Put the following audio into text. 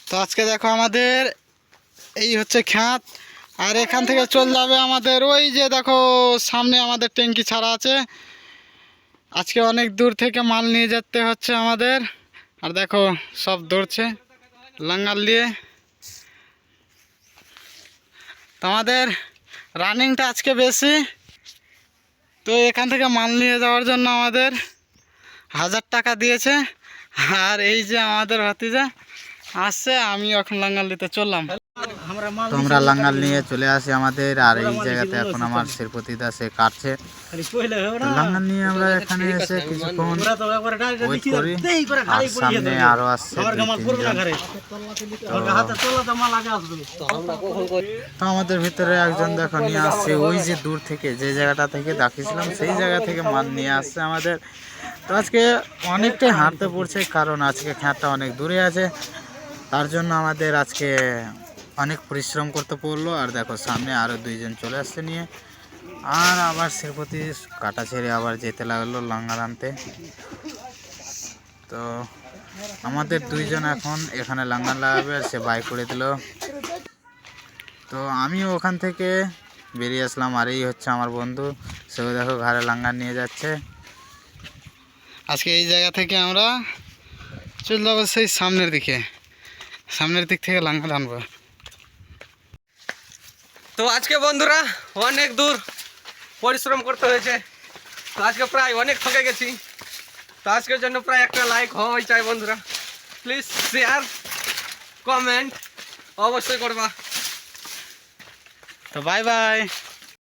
তো আজকে দেখো আমাদের এই হচ্ছে খাত, আর এখান থেকে চলে যাবে আমাদের ওই যে দেখো সামনে আমাদের ট্যাঙ্কি ছাড়া আছে। আজকে অনেক দূর থেকে মাল নিয়ে যেতে হচ্ছে আমাদের। আর দেখো সব দৌড়ছে লাঙ্গাল দিয়ে। তো আমাদের রানিংটা আজকে বেশি, তো এখান থেকে মাল নিয়ে যাওয়ার জন্য আমাদের 1000 টাকা দিয়েছে। আর এই যে আমাদের ভাতিজা আসছে, আমি এখন লাঙ্গাল দিতে চললাম। তোমরা লাঙ্গাল নিয়ে চলে আসি আমাদের, আর এই জায়গাতে এখন আমার শিরপতিদা সে কাটছে। লাঙ্গাল নিয়ে আমরা এখানে এসে কিছুক্ষণ ওয়েট করি, আর সামনে আরো আসছে তো আমাদের ভিতরে একজন দেখো নিয়ে আসছে ওই যে দূর থেকে, যে জায়গাটা থেকে দেখিয়েছিলাম সেই জায়গা থেকে মাল নিয়ে আসছে আমাদের। তো আজকে অনেকটাই হাঁটতে পড়ছে, কারণ আজকে খাতটা অনেক দূরে আছে, তার জন্য আমাদের আজকে অনেক পরিশ্রম করতে পড়লো। আর দেখো সামনে আরও দুইজন চলে আসছে নিয়ে, আর আবার শিরপতি কাটা ছেড়ে আবার যেতে লাগলো লাঙ্গাল আনতে। তো আমাদের দুইজন এখন এখানে লাঙ্গাল লাগাবে, আর সে বাইক করে দিল। তো আমিও ওখান থেকে বেরিয়ে আসলাম, আর এই হচ্ছে আমার বন্ধু, সেও দেখো ঘরে লাঙ্গাল নিয়ে যাচ্ছে। আজকে এই জায়গা থেকে আমরা চলে যাবো সেই সামনের দিকে, সামনের দিক থেকে লাঙ্গাল আনবো। তো আজকে বন্ধুরা অনেক দূর পরিশ্রম করতে হয়েছে, তো আজকে প্রায় অনেক ঠকে গেছি। তো আজকের জন্য প্রায় একটা লাইক হওয়াই চাই বন্ধুরা, প্লিজ শেয়ার কমেন্ট অবশ্যই করবা। তো বাই বাই।